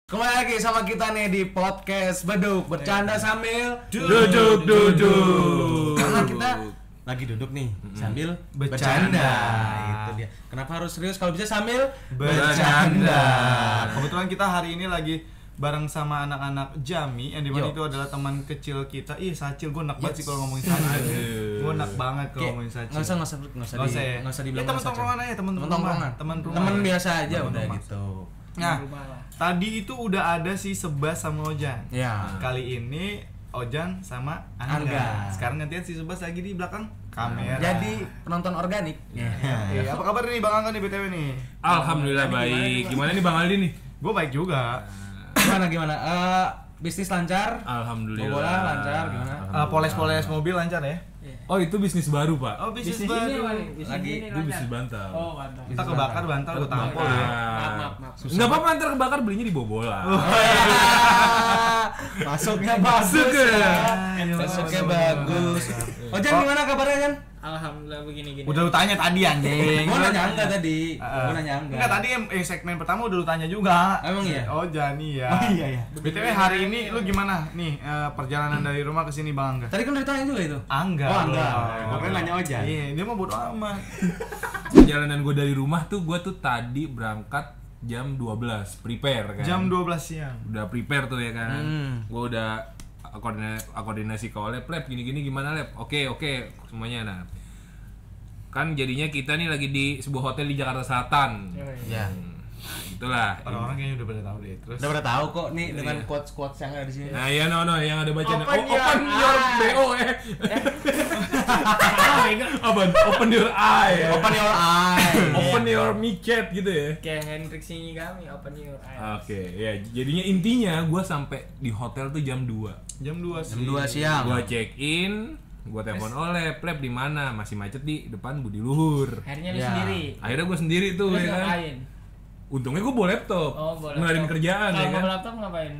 Kembali lagi sama kita nih di podcast Beduk bercanda sambil duduk. Karena kita lagi duduk nih sambil bercanda. Itu dia. Kenapa harus serius kalau bisa sambil bercanda? Kebetulan kita hari ini lagi bareng sama anak-anak Jami yang dimana itu adalah teman kecil kita. Sacil, gue enak banget sih kalau ngomongin Sacil. Gue enak banget kalau ngomongin Sacil. Nggak usah dibilang teman tongkrongan aja, teman rumah. Teman biasa aja udah gitu. Nah, tadi itu udah ada si Sebas sama Ojan. Ya. Kali ini Ojan sama Angga. Sekarang gantian si Sebas lagi di belakang kamera. Jadi penonton organik. Iya, apa kabar nih Bang Angga nih BTW nih? Alhamdulillah baik. Gimana nih Bang Aldi nih? Gue baik juga. Gimana? Bisnis lancar? Alhamdulillah. Bola lancar gimana? Poles-poles mobil lancar ya? Oh itu bisnis baru Pak? Oh bisnis baru. Lagi Itu bisnis bantal. Oh, bantal. Kita kebakar bantal gue tampol ya. Maaf. Nggak apa-apa ntar kebakar belinya di bobola. Masuknya bagus ya. Masuknya bagus. Ojan gimana kabarnya Jan? Alhamdulillah begini-gini. Udah lu tanya tadi anjing. Gua nanya Angga tadi. Gua nanya Angga. Enggak tadi segmen pertama udah lu tanya juga. Emang iya? Oh Jani ya. Oh iya. BTW hari ini lu gimana nih perjalanan dari rumah ke sini Bang Angga? Tadi kan udah ditanya juga itu. Angga. Oh, Angga. belum. Gua pengen nanya Ojan. Iya, dia mah bodo amat. Perjalanan gue dari rumah tuh gue tuh tadi berangkat jam 12 prepare kan. Jam 12 siang. Udah prepare tuh ya kan. Gue udah koordinasi ke Lab gini-gini gimana Lab? Oke semuanya. Nah kan jadinya kita nih lagi di sebuah hotel di Jakarta Selatan. Ya. Nah, itulah. Orang-orang kayaknya udah pada tahu deh. Terus Udah pada tahu kok nih dengan quotes-quotes yang ada di sini. Nah ya no yang ada bacaan Open open your BO Open your eye. Open your eye. Open your micet gitu ya. Kayak Hendrik Shinigami, open your eyes. Oke, ya jadinya intinya gue sampai di hotel tuh jam 2. jam 2 Jam 2 siang. Gue check in, gue telepon Oleh, Pleb di mana? Masih macet di depan Budi Luhur. Akhirnya lu Ya. sendiri. Akhirnya gue sendiri tuh Terus ya kan. ngapain? Untungnya gue bawa laptop. Oh, boleh. Ngelarin kerjaan ya Kalau kan. bawa laptop ngapain?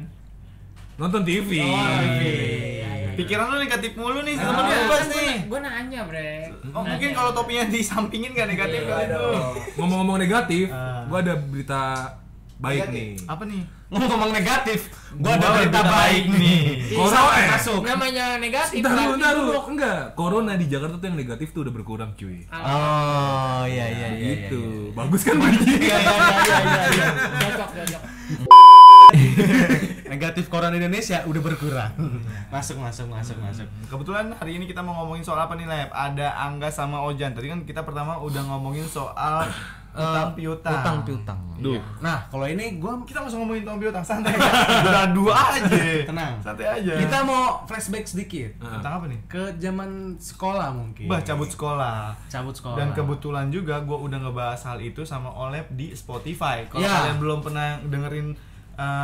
Nonton TV. Iya. pikiran lu negatif mulu nih Ah, sama dia Bas nih. Gue nanya, Bre. Oh mungkin kalau topinya disampingin gak negatif Iya, kali itu. Ngomong-ngomong negatif, Ah. gue ada berita baik nih. Apa nih? Ngomong negatif, gua ada Gua berita berita baik baik nih. Corona Masuk. Namanya negatif. Ntar berarti lu. buruk. Enggak, corona di Jakarta tuh yang negatif tuh udah berkurang cuy. Oh, iya. Gitu. Bagus kan begini? Iya. Cocok. Negatif corona Indonesia udah berkurang. Masuk. Kebetulan hari ini kita mau ngomongin soal apa nih Lep? Ada Angga sama Ojan. Tadi kan kita pertama udah ngomongin soal utang piutang. Duh. Nah, kalau ini gua Kita langsung ngomongin utang piutang santai. Udah dua aja. Tenang. Santai aja. Kita mau flashback sedikit tentang apa nih? ke zaman sekolah mungkin. Cabut sekolah. Cabut sekolah. Dan kebetulan juga gue udah ngebahas hal itu sama Olep di Spotify. Kalau Ya. kalian belum pernah dengerin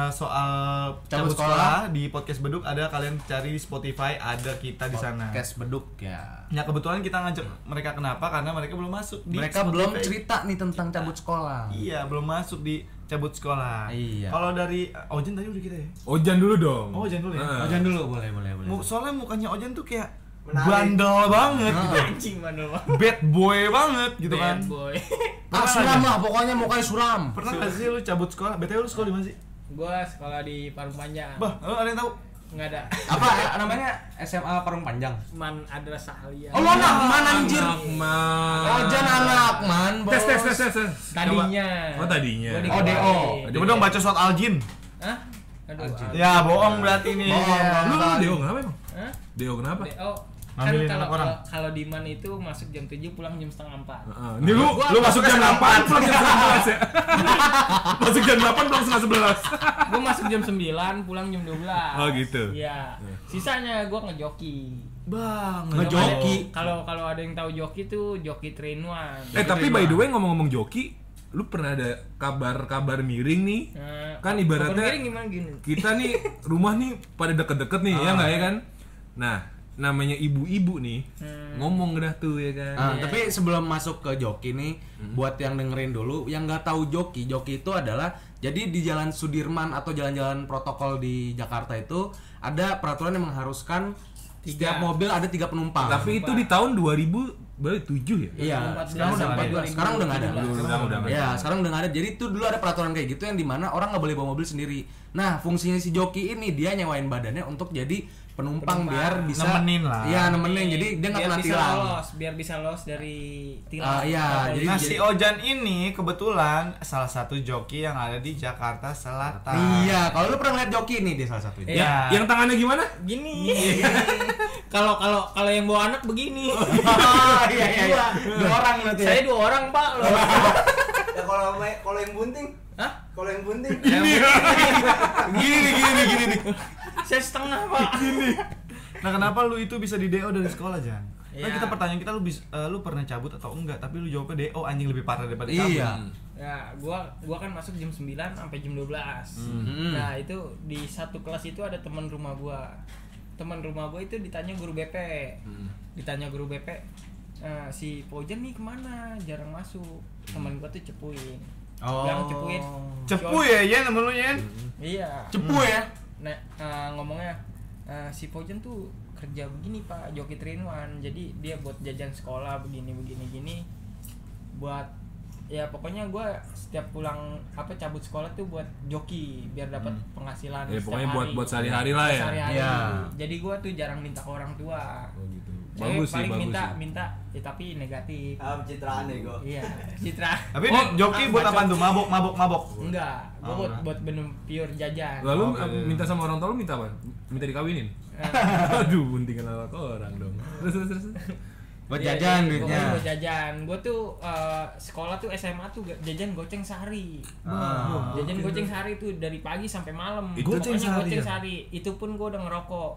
soal cabut sekolah di podcast Beduk, ada kalian cari di Spotify, ada kita di sana. Podcast Beduk ya. Ya kebetulan kita ngajak mereka kenapa? Karena mereka belum masuk di Mereka Spotify. belum cerita nih tentang cabut sekolah. Iya, belum masuk di cabut sekolah. Iya. Kalau dari Ojan tadi udah kita ya. Ojan dulu dong. Oh, Ojan dulu ya. Ojan dulu boleh. Soalnya mukanya Ojan tuh kayak bandel banget gitu. Anjing mana bang? Bad boy banget gitu kan. Bad boy. Suram lah pokoknya mukanya suram. Pernah gak sih lu cabut sekolah? BTW lu sekolah di mana sih? Gue sekolah di Parung Panjang. Bah, lu ada yang tahu? Nggak ada. Apa namanya? SMA Parung Panjang. Man ada Sahlia. Oh, lu anak man anjir. Man. Ojan anak man, bos. Tes. Tadinya. Oh, tadinya. Gua di Oh, DO. Gede. Coba dong baca surat Al-Jin. Hah? Aduh. Ya, bohong berarti nih. Bohong. Lu Deo kenapa emang? Hah? Deo kenapa? DO. Kan Ngambilin kalau anak orang. kalau di man itu masuk jam 7 pulang jam setengah 4. Ini lu masuk jam 8 pulang jam 11 ya? Masuk jam 8 pulang setengah 11. Gue masuk jam 9 pulang jam 12. Oh, gitu. Iya. Sisanya gue ngejoki. Bang, Ngejoki. Kalau ada yang tahu joki tuh joki 3-in-1. Tapi by the way ngomong-ngomong joki, lu pernah ada kabar miring nih? Kan ibaratnya Kabar miring gimana gini? kita nih rumah nih pada deket-deket nih, ya nggak ya kan? Nah, namanya ibu-ibu nih ngomong dah tuh ya kan. Tapi sebelum masuk ke joki nih, buat yang dengerin dulu, yang nggak tahu joki itu adalah jadi di Jalan Sudirman atau jalan-jalan protokol di Jakarta itu ada peraturan yang mengharuskan setiap mobil ada 3 penumpang. Tapi itu di tahun 2000 Baru 7 ya? Iya, 2014 sekarang udah nggak ada. Sekarang udah nggak ada. Udah nggak ada. Ya, sekarang udah nggak ada. Jadi itu dulu ada peraturan kayak gitu yang dimana orang nggak boleh bawa mobil sendiri. Nah, fungsinya si joki ini dia nyewain badannya untuk jadi penumpang biar bisa Nemenin lah. Iya, nemenin. Jadi dia nggak kena tilang. Biar bisa lolos dari tilang. Iya, jadi Nah, si Ojan ini kebetulan salah satu joki yang ada di Jakarta Selatan. Iya, kalau lu pernah lihat joki ini dia salah satunya. Iya. Yang tangannya gimana? Gini. Kalau yang bawa anak begini. Oh, iya. Dua orang berarti. Saya 2 orang, Pak. Loh. Ya kalau yang bunting, Hah? kalau yang bunting. Gini nih. Saya setengah, Pak. Nah, kenapa lu itu bisa di DO dari sekolah, Jan? Nah, Iya. kita pertanyaan kita lu pernah cabut atau enggak, tapi lu jawabnya DO, anjing lebih parah daripada cabut. Iya. Ya, gua kan masuk jam 9 sampai jam 12. Hmm. Nah, itu di satu kelas itu ada teman rumah gua. Teman rumah gua itu ditanya guru BP. Ditanya guru BP, si Pojan nih kemana? Jarang masuk. Teman gua tuh cepuin. Bilang cepuin. Cepu ya, Yen, nama lu, Yen? Iya. Cepu ya. Nah, ngomongnya si Pojan tuh kerja begini Pak, joki 3-in-1. Jadi dia buat jajan sekolah begini buat ya pokoknya gue setiap pulang cabut sekolah tuh buat joki biar dapat penghasilan Ya, setiap pokoknya hari. buat sehari-hari lah ya. Sehari-hari. Iya. Jadi gue tuh jarang minta ke orang tua. Oh gitu. Saya Bagus sih, paling bagus minta sih. ya, tapi negatif. Pencitraan ego. Iya, citra. Tapi ini joki buat apa tuh? Mabok. Enggak, gue buat bener pure jajan. Lalu Oke. minta sama orang tua lu minta apa? Minta dikawinin? Eh, Aduh, buntingan anak orang dong. Terus. Buat Iya, jajan iya, duitnya. pokoknya buat jajan. Gue tuh sekolah tuh SMA tuh jajan goceng sehari. Jajan goceng sehari tuh dari pagi sampai malam. Itu Pokoknya goceng sehari goceng ya? sehari. Itu pun gue udah ngerokok.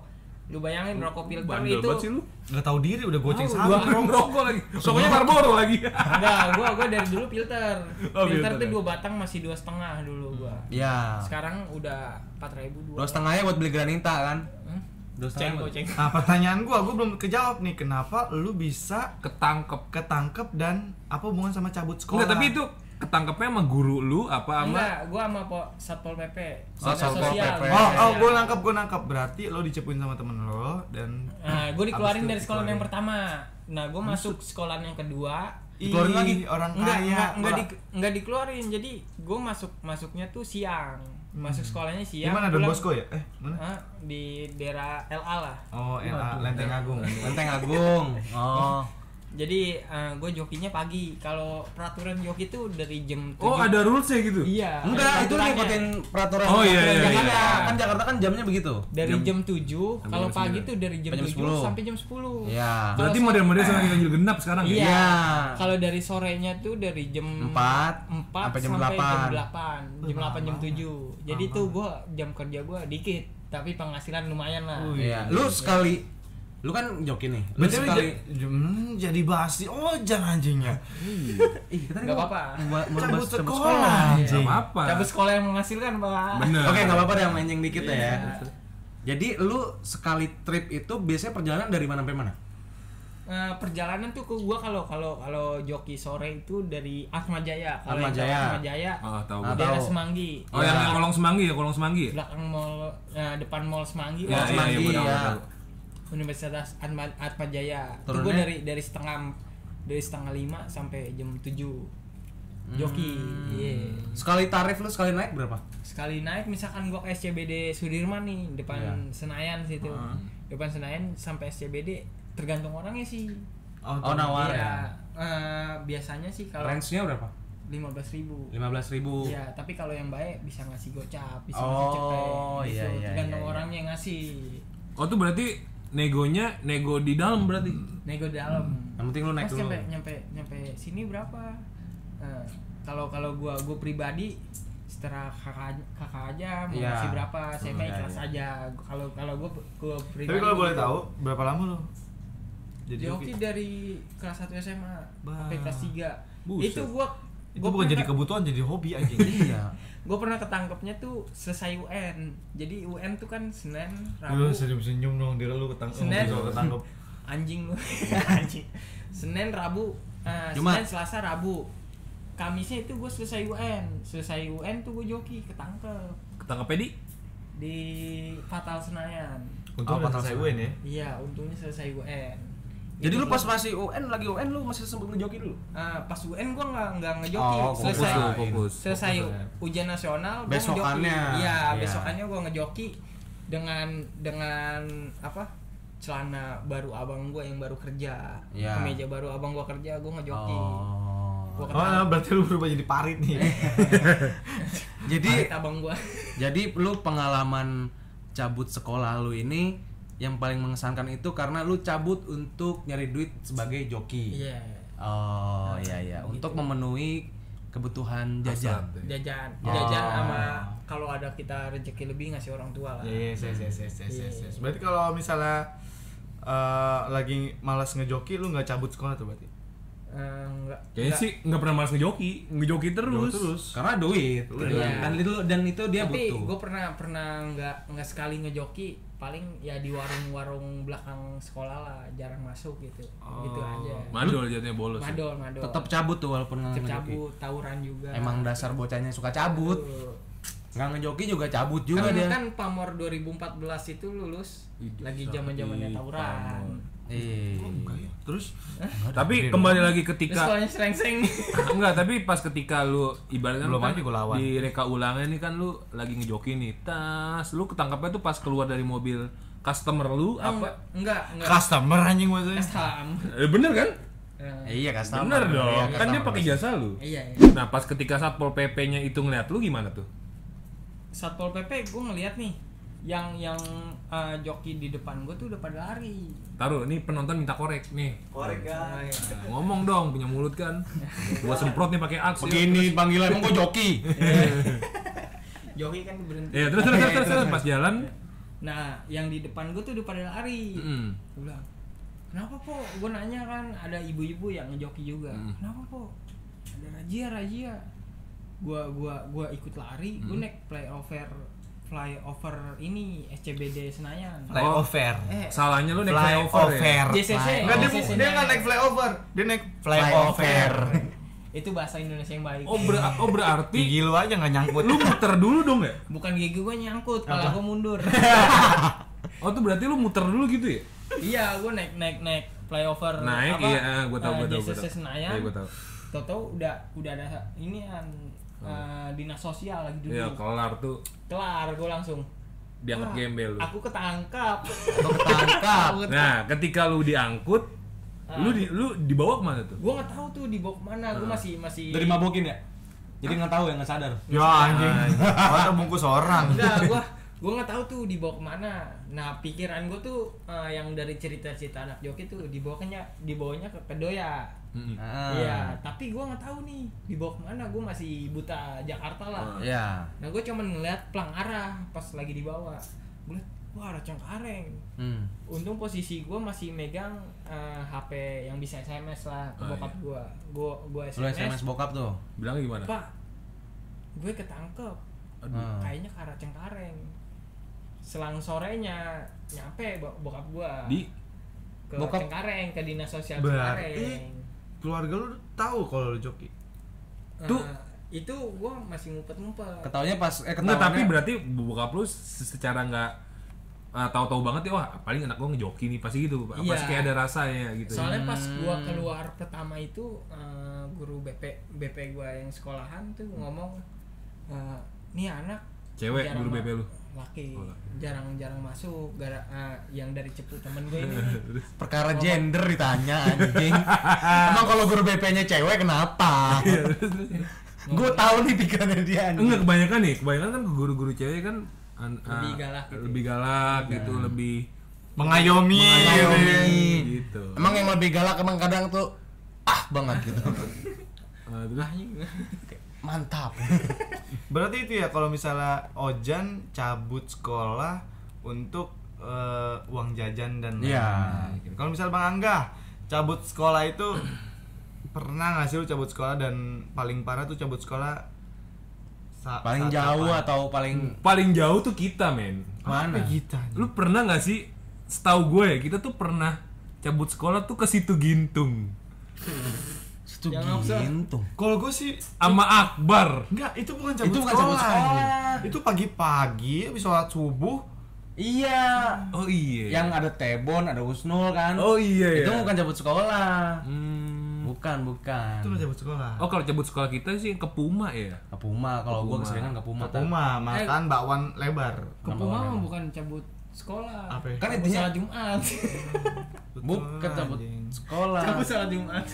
Lu bayangin rokok filter Bandel itu. banget sih lu. Enggak tahu diri udah goceng Dua sama. rokok lagi. Rokoknya Marlboro lagi. Enggak, gua dari dulu filter. Oh, Filter filter tuh ya? 2 batang masih 2,5 dulu gua. Iya. Sekarang udah 4.000 Dua setengahnya buat beli granita kan? Hmm? Dua setengah. buat- Goceng. Nah, pertanyaan gua belum kejawab nih, kenapa lu bisa Ketangkep. ketangkep dan apa hubungan sama cabut sekolah? Enggak, tapi itu ketangkepnya sama guru lu apa sama Enggak, gua sama Satpol PP. Oh, Satpol PP. Oh, gua nangkep. Berarti lo dicepuin sama temen lo dan Nah, gue dikeluarin Abis itu dari sekolah dikeluarin. yang pertama. Nah, gue masuk sekolah yang kedua. Dikeluarin lagi? Orang kaya. Enggak dikeluarin. Jadi gue masuknya tuh siang. Masuk sekolahnya Di siang. mana Don pulang- Bosco ya? Mana? Di daerah LA lah. Oh, LA Lenteng Agung. Lenteng Agung. Oh. Jadi gue jokinya pagi. Kalau peraturan joki tuh dari jam 7. Oh, ada rulesnya gitu? Iya. Enggak, ada itu peraturannya. ngikutin peraturan Oh, iya, peraturan iya, Jakarta. iya. Kan Jakarta kan jamnya begitu. Dari jam 7, Sampai kalau jam pagi 9. tuh dari jam Sampai jam 7 10. sampai jam 10. Iya. Berarti Kalau model-model sama ganjil genap sekarang ya? Iya. Iya. Kalau dari sorenya tuh dari jam 4 sampai jam jam 8. 8. Jam 8 jam 7. Jadi tuh gua jam kerja gua dikit, tapi penghasilan lumayan lah. Iya. Lu sekali lu kan joki nih. Lu Berarti sekali jadi basi. Oh, jangan anjingnya. ih kita Nggak apa-apa. Cabut cabut sekolah, sekolah. anjing. Gak apa-apa. Cabut sekolah yang menghasilkan, Pak. Bener. Oke, enggak apa-apa deh yang menyeng dikit Iya. ya. Jadi lu sekali trip itu biasanya perjalanan dari mana sampai mana? Perjalanan tuh ke gua kalau joki sore itu dari Atmajaya. Kalau yang Atmajaya. Atmajaya Oh, tahu Ah, gua. daerah tahu. Semanggi. Oh, yang kolong semanggi ya, kolong semanggi ya? Belakang mall, depan mall Semanggi. Ya, lah. Semanggi, gua tahu, ya. tahu. Universitas Atmajaya. Itu gue Turunnya? dari setengah 5 sampai jam 7 joki. Iya. Sekali tarif lu sekali naik berapa? Sekali naik misalkan gua ke SCBD Sudirman nih depan Iya. Senayan situ. Depan Senayan sampai SCBD tergantung orangnya sih. Oh, nawar Iya. ya. Biasanya sih kalau Range-nya berapa? 15.000. 15.000. Iya, tapi kalau yang baik bisa ngasih gocap, bisa Oh, ngasih cepet. iya, gitu. iya, Tergantung iya, iya. orangnya yang ngasih. Oh, tuh berarti negonya nego di dalam berarti? Nego dalam. Yang penting lu naik Mas dulu. nyampe sini berapa? Kalau gua pribadi setelah kakak aja mau Iya. ngasih berapa, saya mah Iya, ikhlas iya. aja. Kalau gua pribadi. Tapi kalau boleh tahu, berapa lama lo? Jadi joki dari kelas 1 SMA sampai kelas 3. Buset. Itu gua bukan pernah- jadi kebutuhan, jadi hobi anjing. Iya. Gua pernah ketangkepnya tuh selesai UN. Jadi UN tuh kan Senin, Lu Rabu. senyum-senyum dong, dia lu ketangkep. Senin. Ketangkep. Anjing lu. Anjing. Senin, Rabu, Jumat. Senin, Selasa, Rabu. Kamisnya itu gue selesai UN. Selesai UN tuh gue joki ketangkep Ketangkepnya di Fatal Senayan. Untung Oh, udah selesai patah UN ya. Iya, untungnya selesai UN. Jadi Itu lu pas masih lagi UN lu masih sempet ngejoki dulu? pas UN gua nggak ngejoki. Oh, fokus. Selesai ujian nasional gua Besokannya. ngejoki. Iya, Iya. besokannya gua ngejoki dengan apa? Celana baru abang gua yang baru kerja. Iya. Kemeja baru abang gua kerja, gua ngejoki. Gua Oh, berarti lu berubah jadi parit nih. Jadi parit abang gua. Jadi lu pengalaman cabut sekolah lu ini yang paling mengesankan itu karena lu cabut untuk nyari duit sebagai joki. Iya. Oh iya. Gitu. Untuk memenuhi kebutuhan jajan. Jajan Oh. sama kalau ada kita rezeki lebih ngasih orang tua lah. Yes. Berarti kalau misalnya lagi malas ngejoki lu nggak cabut sekolah tuh berarti? Enggak. Kayaknya sih nggak pernah malas ngejoki terus. Karena duit. Iya. Dan itu dia Tapi butuh. gue pernah nggak sekali ngejoki, paling ya di warung belakang sekolah lah, jarang masuk gitu. Gitu aja. Madol jatuhnya bolos. Madol. Tetap cabut tuh walaupun nggak ngejoki. cabut, tawuran juga. Emang dasar bocahnya suka cabut. Tuh. Nggak ngejoki juga cabut juga dia. Kan Pamor 2014 itu lulus lagi zaman-zamannya tawuran. Terus Tapi kembali lagi Terus ketika sekolahnya sereng-sereng. enggak, tapi pas ketika lu ibaratnya Belum kan aja gua lawan. di reka ulangnya nih kan lu lagi ngejoki nih. Lu ketangkapnya tuh pas keluar dari mobil customer lu apa? Enggak. customer anjing maksudnya. Custom. Bener kan? Iya customer. Bener dong. Iya, Kan dia customer. pakai jasa lu. Iya. Nah, pas ketika Satpol PP-nya itu ngeliat lu gimana tuh? Satpol PP gue ngeliat nih yang joki di depan gue tuh udah pada lari. Taruh, nih penonton minta korek nih. Korek kan. Nah, ngomong dong, punya mulut kan. Gua semprot nih pakai aks. Begini panggilan emang gua joki. Joki kan berhenti. Ya, terus pas jalan. Nah, yang di depan gue tuh udah pada lari. Gue bilang, kenapa po? Gue nanya kan, ada ibu-ibu yang ngejoki juga. Kenapa po? Ada razia. Gua ikut lari, gue naik flyover ini SCBD Senayan. Flyover. Salahnya lu naik flyover ya? JCC. Enggak, dia JCC nggak Senayan. naik flyover, dia naik flyover. Itu bahasa Indonesia yang baik. Oh berarti Gigi lu aja nggak nyangkut. lu muter dulu dong ya? Bukan gigi gue nyangkut, kepala gue mundur. Oh tuh berarti lu muter dulu gitu ya? Iya, gue naik flyover. Naik, iya, gua tahu. JCC Senayan. Iya, gua tahu. Tahu udah ada ini dinas sosial lagi dulu. Iya, kelar tuh Kelar, gue langsung diangkat "Wah, gembel lu. Aku ketangkap. Nah, ketika lu diangkut, lu dibawa kemana tuh? Gue nggak tahu tuh dibawa kemana. Gue masih. Dari mabokin ya? Jadi nggak tahu ya, nggak sadar. Ya anjing. Mata bungkus orang. Enggak, gue nggak tahu tuh dibawa kemana. Nah, pikiran gue tuh yang dari cerita-cerita anak joki tuh dibawanya ke Kedoya. Iya, tapi gue nggak tahu nih dibawa kemana. Gue masih buta Jakarta lah. Iya. Nah, gue cuma ngeliat pelang arah pas lagi dibawa. Gue liat, wah ada Cengkareng. Untung posisi gue masih megang HP yang bisa SMS lah ke bokap gue. Gue Lu SMS SMS. bokap tuh. Bilangnya gimana? Pak, gue ketangkep. Kayaknya ke arah Cengkareng. Selang sorenya nyampe bokap gue Di ke bokap- Cengkareng, ke dinas sosial Berarti Cengkareng. keluarga lu tahu kalau lu joki. Tuh. Itu gue masih ngumpet-ngumpet. Ketaunya pas enggak, tapi ketahuannya berarti bokap lu secara enggak tahu-tahu banget ya, wah paling anak gua ngejoki nih, pasti gitu. Iya. Pasti kayak ada rasanya gitu. Soalnya pas gua keluar pertama itu guru BP gua yang sekolahan tuh ngomong nih anak Cewek jarang guru BP lu? Laki. Oh, laki. Jarang masuk yang dari Cepu temen gue ini. perkara gender ditanya anjing. Emang kalau guru BP-nya cewek kenapa? Gue tahu nih pikirannya dia anjing. Enggak, kebanyakan kan guru-guru cewek kan Lebih galak gitu. lebih galak gitu, lebih Mengayomi. gitu. Emang yang lebih galak emang kadang tuh banget gitu. Terus Mantap. Berarti itu ya kalau misalnya Ojan cabut sekolah untuk uang jajan dan Iya. lain-lain. Kalau misalnya Bang Angga cabut sekolah itu pernah nggak sih lu cabut sekolah, dan paling parah tuh cabut sekolah Paling saat jauh kapan? atau paling jauh tuh kita, men. Apa mana? kita? Lu pernah nggak sih? Setahu gue ya, kita tuh pernah cabut sekolah tuh ke Situ Gintung Situ Yang apa? Gintung. Kalau gue sih sama Akbar. enggak, itu bukan cabut Itu bukan sekolah. cabut sekolah. anjing. Itu pagi-pagi habis sholat subuh Iya. Oh iya. Yang ada Tebon, ada Husnul kan. Oh iya. Itu bukan cabut sekolah. Bukan. Itu lo cabut sekolah. Oh kalau cabut sekolah kita sih ke Puma ya. Ke Puma, kalau gua keseringan ke Puma. Puma makan bakwan lebar. Ke Puma mah bukan cabut sekolah. Apa ya? Kan Cabut intinya salat Jumat. bukan cabut sekolah. Cabut salat Jumat.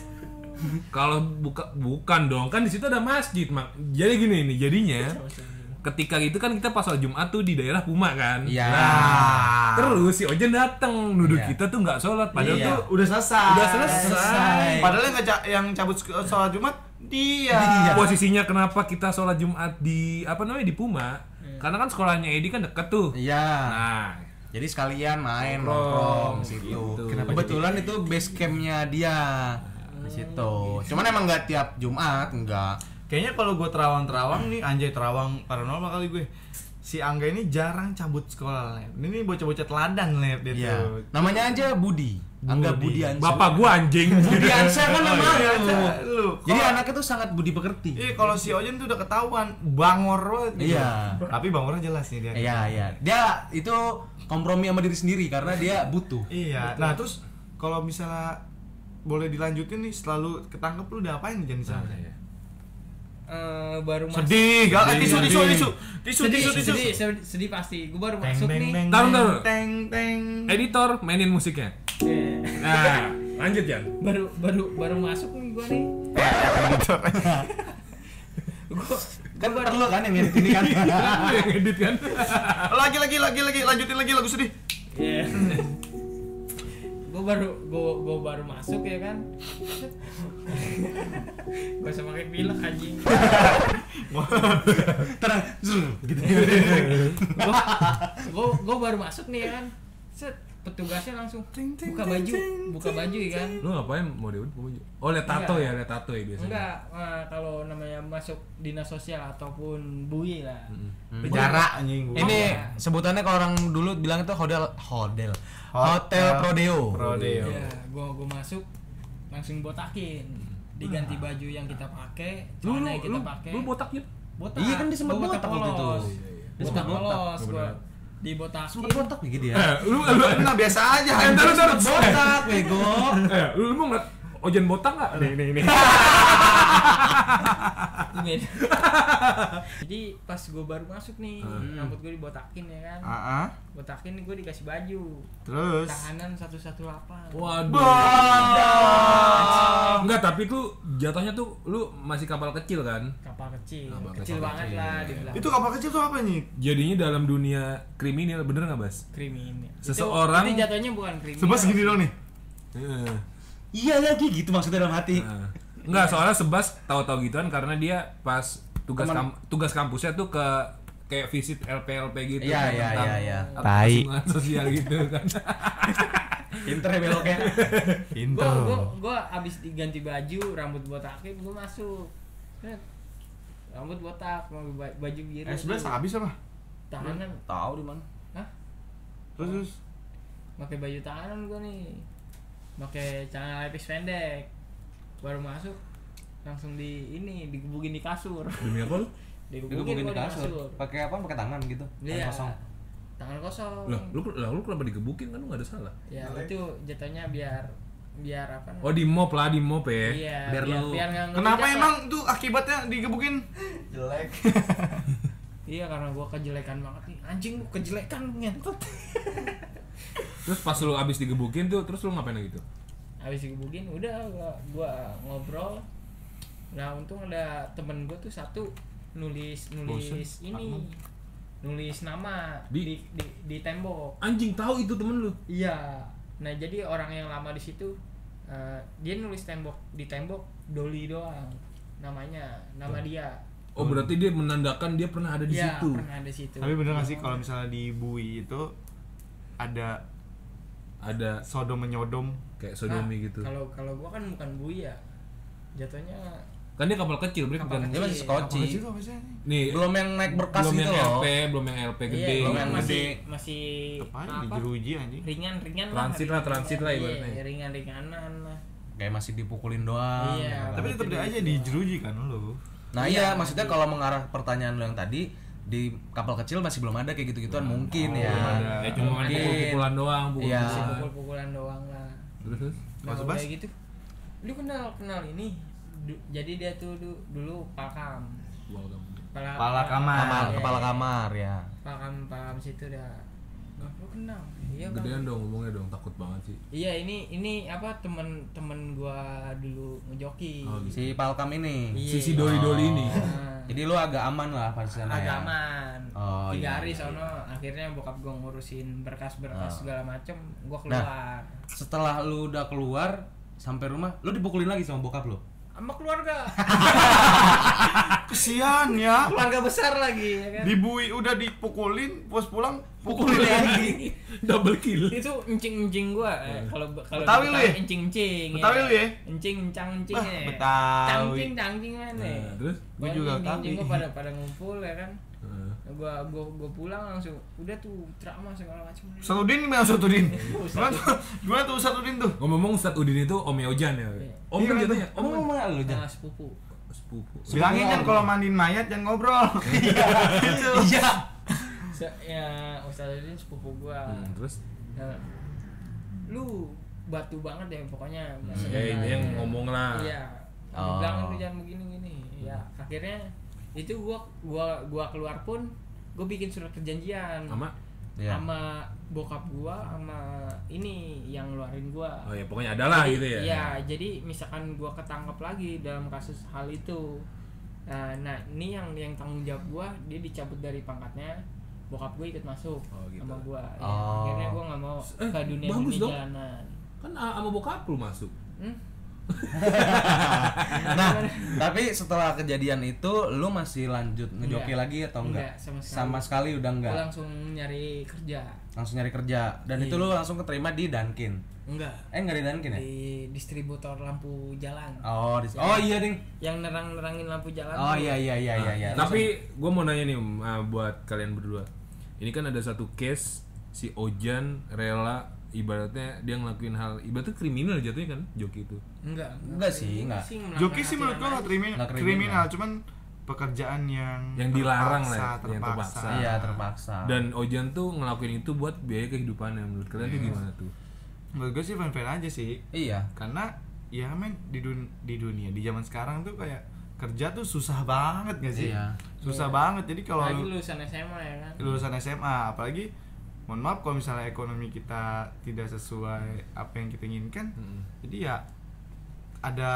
Kalau bukan dong, kan di situ ada masjid, Mak. Jadi gini nih, jadinya ketika itu kan kita pas sholat Jumat tuh di daerah Puma kan. Iya. Nah, terus si Ojen datang nuduh Iya. kita tuh nggak sholat, padahal Iya. tuh Udah selesai. udah selesai. Padahal yang cabut sholat Jumat dia. Iya. Posisinya kenapa kita sholat Jumat di di Puma? Karena kan sekolahnya Edi kan deket tuh. Iya. Nah, Jadi sekalian main Nongkrong, nongkrong situ. gitu. Kebetulan itu base campnya dia di situ. Cuman emang nggak tiap Jumat, enggak. Kayaknya kalau gue terawang nih, anjay terawang paranormal kali gue. Si Angga ini jarang cabut sekolah, Lep. Ini bocah-bocah teladan, Lep, dia Iya. tuh. Namanya aja Budi. Angga Budi Ansyah. bapak gua anjing. Budi Ansyah kan nama Iya, lu. lu. Jadi anaknya tuh sangat budi pekerti. Kalau si Ojen tuh udah ketahuan bangor banget. gitu. Iya. Tapi bangornya jelas nih dia. Iya. Dia itu kompromi sama diri sendiri karena dia butuh. Iya. Nah, terus kalau misalnya boleh dilanjutin nih, selalu ketangkep lu udah apain nih Jan di sana? Baru masuk. Sedih, gak? Tisu. Sedih pasti. Gue baru masuk nih. Taruh. Teng teng. Editor mainin musiknya. Nah, lanjut Jan. Baru masuk nih gue nih. Kan perlu kan yang edit ini kan. Lu yang edit kan? Lagi lanjutin lagi lagu sedih. Iya. Gue baru masuk ya kan. Gue sama kayak pilek anjing. Terang gitu. Gue baru masuk nih ya kan. Set, petugasnya langsung buka baju ya kan. Lu ngapain mau baju? Oh, lihat tato ya biasanya. Enggak, kalau namanya masuk dinas sosial ataupun bui lah. Penjara anjing gua. Ini sebutannya kalau orang dulu bilang itu hotel Prodeo. Prodeo. Ya, gua masuk langsung botakin. Diganti baju yang kita pakai, celana yang kita pakai. Lu botaknya? Botak. Iya kan dia sempat Gua botak waktu itu. polos. Dia Botak sempat botak. polos gua. Dibotakin. Sempat botak nih dia. Lu Nah, biasa aja. Entar Botak bego. lu mau ngeliat Ojen botak enggak? Nih. Beda. Jadi pas gue baru masuk nih, rambut gue dibotakin ya kan. Botakin nih gue dikasih baju. Terus Tahanan 118. Waduh. Enggak, tapi tuh jatuhnya tuh lu masih kapal kecil kan? Kapal kecil. Kapal Kecil banget kecil. lah dibilang. itu kapal kecil tuh apa nih? Jadinya dalam dunia kriminal, bener nggak Bas? kriminal. Seseorang- itu jatuhnya bukan kriminal. Sebab segini dong nih. Iya lagi gitu maksudnya dalam hati. Enggak, soalnya Sebas tahu-tahu gituan karena dia pas tugas kampusnya tuh ke kayak visit LP gitu. Iya, kan, iya, tentang iya, iya. apa, hubungan sosial gitu kan. Pinter ya beloknya. Gue abis diganti baju, rambut botakin, gue masuk. Set. Rambut botak, baju biru. S11 habis apa? Tahanan. Tahu di mana? Hah? Terus Pakai baju tahanan gue nih. Pakai celana lepis pendek. Baru masuk langsung digebukin di kasur. Demi apa lu? Digebukin gua di kasur. Pakai apa? Pakai tangan gitu. Iya. Tangan kosong. Tangan kosong. Lu kenapa digebukin kan lu enggak ada salah. Ya itu jatuhnya biar apa namanya? Oh, di mop ya. Iya, biar lu- nggak kenapa ngejek emang lah. tuh akibatnya digebukin? Jelek. Iya, karena gua kejelekan banget nih. Anjing lu kejelekan ngentot. Terus pas lu abis digebukin tuh, terus lu ngapain lagi tuh? Habis digebukin udah gua ngobrol. Nah, untung ada temen gua tuh satu nulis ini. Nulis nama di tembok. Anjing, tahu itu temen lu. Iya. Nah, jadi orang yang lama di situ dia nulis di tembok Doli doang. Nama dia. Oh, berarti dia menandakan dia pernah ada di Iya, situ. pernah ada di situ. Tapi bener gak sih kalau misalnya di Bui itu ada sodom menyodom? Kayak sodomi gitu. Kalau gua kan bukan bui ya. Jatuhnya Kan dia kapal kecil, Bre, Kapal bukan. Dia masih Kapal skoci. kecil tuh apa sih? Nih, Belum yang naik berkas belum gitu yang loh. belum yang LP gede. iya, belum yang masih Apaan apa? di jeruji anjing? ringan Transit lah ibaratnya. Iya, ringan-ringanan lah. Kayak masih dipukulin doang. Iya. Tapi tetap dia aja di jeruji kan lu. Nah iya, maksudnya kalau mengarah pertanyaan lo yang tadi, di kapal kecil masih belum ada kayak gitu-gituan mungkin ya. Ya cuma main Mungkin. pukul-pukulan doang, Iya. Pukul-pukulan doang lah. Terus Nah, Mas udah Bas? gitu. Lu kenal ini. Jadi dia tuh dulu Palkam. Kepala kamar. Iya, Kepala iya. kamar ya. Palkam situ dah. Gak lu kenal. Iya, Bang. gedean dong ngomongnya dong, takut banget sih. Iya, ini apa temen gua dulu ngejoki. Oh, gitu. Si Palkam ini. Iya. Sisi doli-doli ini. Nah, Jadi lu agak aman lah pas sana ya. agak aman. Oh, 3 iya, hari iya, sono akhirnya bokap gua ngurusin berkas-berkas Oh. segala macem, gua keluar. Setelah lu udah keluar sampai rumah, lu dipukulin lagi sama bokap lu. Sama keluarga. Kesian ya. Keluarga besar lagi ya kan. Dibui udah dipukulin, pas pulang Pukulin lagi. Double kill. Itu encing-encing gua. Kalau Betawi lu ya? encing-encing. Betawi lu ya? Encing encang-encing Ah, ya. Betawi. Cangcing mana? Nah, terus Gua juga Encing Betawi. gua pada ngumpul ya kan. Heeh. Gua pulang langsung udah tuh ceramah segala macam. Satudin gimana Satudin? Gimana tuh Satudin tuh? ngomong-ngomong Ustadz Udin itu Omnya Ojan ya. Om Iya, kan kan? jatuhnya, Emang ngomong lu Nah, jangan. sepupu. sepupu. Bilangin kan kalau mandiin mayat jangan ngobrol. Gitu. Iya. Ya Ustadzudin sepupu gua. Terus Nah, lu batu banget ya pokoknya. ya ini yang ngomong lah. Iya. Oh. Bilang lu jangan begini-gini. Ya, akhirnya itu gua keluar pun gua bikin surat perjanjian Sama Iya. sama bokap gua sama ini yang ngeluarin gua. oh ya pokoknya ada lah Jadi, gitu ya. Iya, jadi misalkan gua ketangkep lagi dalam kasus hal itu. Nah, ini yang tanggung jawab gua, dia dicabut dari pangkatnya. Bokap gua ikut masuk Oh, gitu. sama gua. Ya, Oh. akhirnya gua nggak mau ke dunia bagus dong. jalanan. Kan sama bokap lu masuk. Nah, tapi setelah kejadian itu lu masih lanjut ngejoki Enggak. lagi atau enggak? Enggak, sama sekali. Sama sekali udah Gua enggak. langsung nyari kerja. Langsung nyari kerja dan itu lu langsung keterima di Dunkin. Enggak. Enggak di Dunkin ya? Di distributor lampu jalan. Oh, oh iya ding. Yang nerang-nerangin lampu jalan. Oh tuh. iya iya iya iya iya. Tapi gue mau nanya nih buat kalian berdua. Ini kan ada satu case si Ojan rela ibaratnya dia ngelakuin hal ibaratnya kriminal jatuhnya kan joki itu. Enggak sih, enggak. Joki sih menurut gua nggak kriminal, Nggak kriminal. cuman pekerjaan yang Dilarang terpaksa, lah, yang terpaksa. Iya, terpaksa. Dan Ojan tuh ngelakuin itu buat biaya kehidupannya. Menurut kalian tuh gimana tuh? Menurut gua sih fan-fan aja sih. Iya. Karena ya men di dunia di zaman sekarang tuh kayak kerja tuh susah banget gak sih? Iya. Susah banget. Jadi kalau Lagi lu lulusan SMA ya kan. lulusan SMA apalagi mohon maaf kalau misalnya ekonomi kita tidak sesuai apa yang kita inginkan, jadi ya ada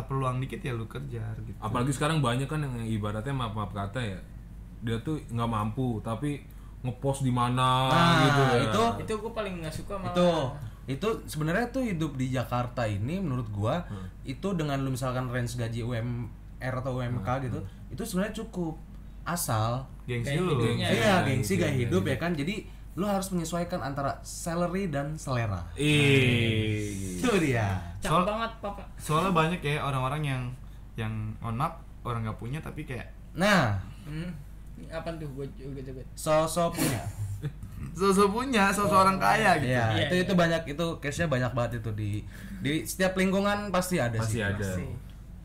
peluang dikit ya lu kerja gitu. Apalagi sekarang banyak kan yang ibaratnya maaf kata ya, dia tuh nggak mampu tapi ngepost di mana Nah, gitu ya. Itu gue paling nggak suka malah. Itu sebenarnya tuh hidup di Jakarta ini menurut gua itu dengan lu misalkan range gaji UMR atau UMK gitu, itu sebenarnya cukup asal Gengsi Kayak lu. hidupnya. iya gengsi gaya hidup ya kan. Jadi lu harus menyesuaikan antara salary dan selera. Itu dia. Cakep banget papa. Soalnya banyak ya orang-orang yang mohon maaf orang nggak punya tapi kayak Nah, Ini apa tuh gue juga. sosok punya. sosok punya, sosok orang kaya gitu. Iya, Iya, itu banyak itu case-nya banyak banget itu di setiap lingkungan pasti ada Pasti sih. ada.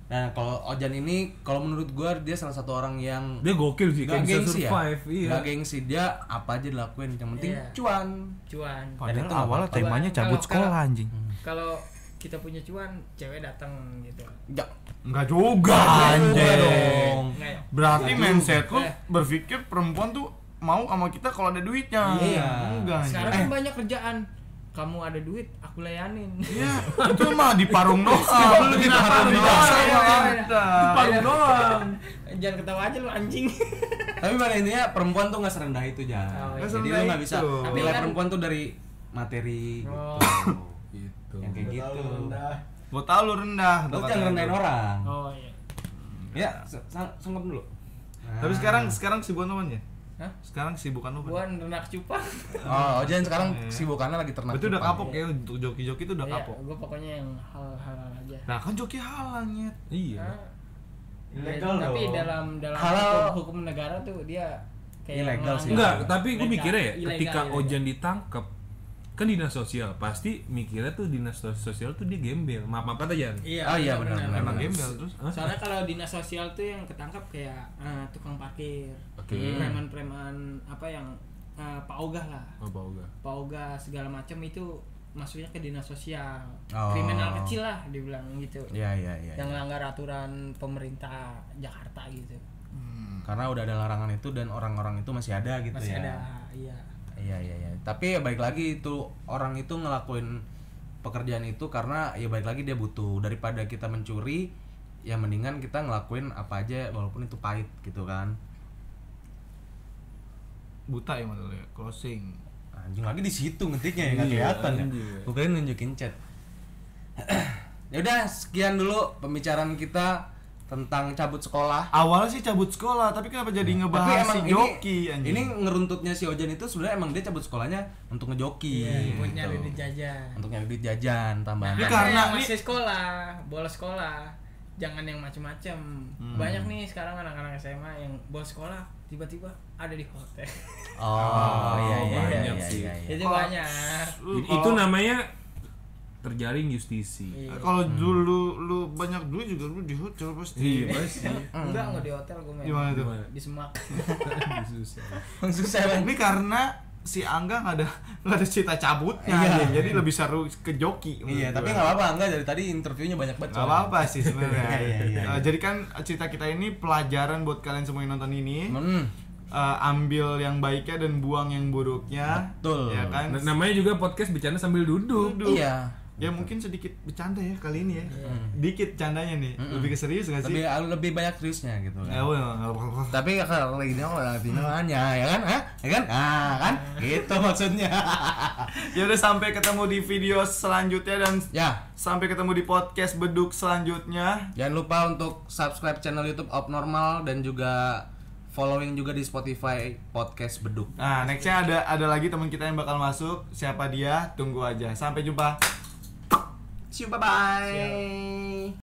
Nah, kalau Ojan ini kalau menurut gua dia salah satu orang yang Dia gokil sih, gak kayak bisa gengsi ya. survive. Iya. Gak gengsi, dia apa aja dilakuin, yang penting Iya. cuan. Cuan. Dan Padahal itu nggak awalnya apa-apa. temanya cabut Kalau- sekolah kalau- anjing. Kalau kita punya cuan, cewek datang gitu. Ya, Enggak juga Enggak anjing. dong. Nggak ya? Berarti mindset lu Eh. berpikir perempuan tuh mau sama kita kalau ada duitnya. Iya. Enggak. anjing. Sekarang kan banyak kerjaan. Kamu ada duit, aku layanin. Iya, itu mah di parung doang. Di parung doang. Parung doang. Jangan ketawa aja lu anjing. Tapi pada intinya perempuan tuh nggak serendah itu Jan. Oh, iya. Jadi lu Nggak nggak bisa serendah itu. nilai Tapi kan- perempuan tuh dari materi Oh. Gitu. yang kayak gitu. Gua tahu lu rendah. Lu tuh jangan katanya. rendahin orang. Oh iya. Ya, sunggup dulu. Tapi sekarang sibukan lu ya? Hah? Sekarang sibukan lu Gua nenak cupang. Oh, Ojan sekarang Iya. kesibukannya lagi ternak. Berarti udah cupang. kapok ya untuk joki-joki itu udah Iya, kapok. gua pokoknya yang hal-hal aja. Nah, kan joki halal nyet. Iya. Hah? Ilegal Tapi dong. dalam Halal. hukum negara tuh dia kayak Ilegal sih. Enggak, melanggar tapi gue legal- mikirnya ya ilegal, ketika ilegal. Ojan ditangkap kan dinas sosial pasti mikirnya tuh dinas sosial tuh dia gembel. Maaf kata Jan. Iya. Oh iya benar. Emang gembel terus. Soalnya kalau dinas sosial tuh yang ketangkap kayak tukang parkir, Oke. preman-preman apa yang Pak Ogah lah, Apa enggak? Pak Ogah segala macam itu masuknya ke dinas sosial, Oh. kriminal kecil lah dibilang gitu, Iya iya iya. yang melanggar aturan pemerintah Jakarta gitu, Karena udah ada larangan itu dan orang-orang itu masih ada gitu masih ya. ada, iya. Iya iya iya. Tapi ya balik lagi itu orang itu ngelakuin pekerjaan itu karena ya balik lagi dia butuh, daripada kita mencuri ya mendingan kita ngelakuin apa aja walaupun itu pahit gitu kan. Buta ya maksudnya ya, closing. Anjing lagi di situ ngetiknya ya nggak Iya, kelihatan ya. anjing. Gue kira nunjukin chat. Ya udah sekian dulu pembicaraan kita tentang cabut sekolah. Awalnya sih cabut sekolah, tapi kenapa jadi Tapi ngebahas emang si joki anjing? ini ngeruntutnya si Ojan itu sebenarnya emang dia cabut sekolahnya untuk ngejoki. Iya, buat gitu. nyari duit jajan. Untuk nyari duit jajan tambahan. Ini Nah, karena yang nih- masih sekolah, bolos sekolah, jangan yang macem-macem. Banyak nih sekarang anak-anak SMA yang bolos sekolah tiba-tiba ada di hotel. Oh, iya iya banyak iya, sih. iya, iya. Itu Kalau- banyak. Itu namanya terjaring justisi. Iya. Kalau dulu lu banyak duit juga lu di hotel pasti. Iya pasti. Enggak di hotel gue main. Gimana tuh? Di Semak. Susah. Susah banget. Ini karena si Angga nggak ada cerita cabutnya, Iya. anjing. Jadi lebih seru ke joki. Iya, menurut tapi gua. nggak apa-apa, enggak dari tadi interviewnya banyak banget. Gak soalnya. apa-apa sih sebenarnya. Iya, iya. Jadi kan cerita kita ini pelajaran buat kalian semua yang nonton ini. Ambil yang baiknya dan buang yang buruknya. Betul. Ya kan? Namanya juga podcast bercanda sambil duduk. Iya. Ya mungkin sedikit bercanda ya kali ini ya. Dikit candanya nih. Lebih ke serius gak sih? Lebih banyak seriusnya gitu kan. Ya udah, nggak apa-apa. Tapi kalau ini kalau tinggalannya ya kan? Hah? Ya kan? Ah, kan? Gitu maksudnya. Ya udah, sampai ketemu di video selanjutnya dan Ya, sampai ketemu di podcast beduk selanjutnya. jangan lupa untuk subscribe channel YouTube Abnormal dan juga following juga di Spotify podcast Beduk. Nah, nextnya ada lagi teman kita yang bakal masuk. Siapa dia? Tunggu aja. Sampai jumpa. See you, bye bye.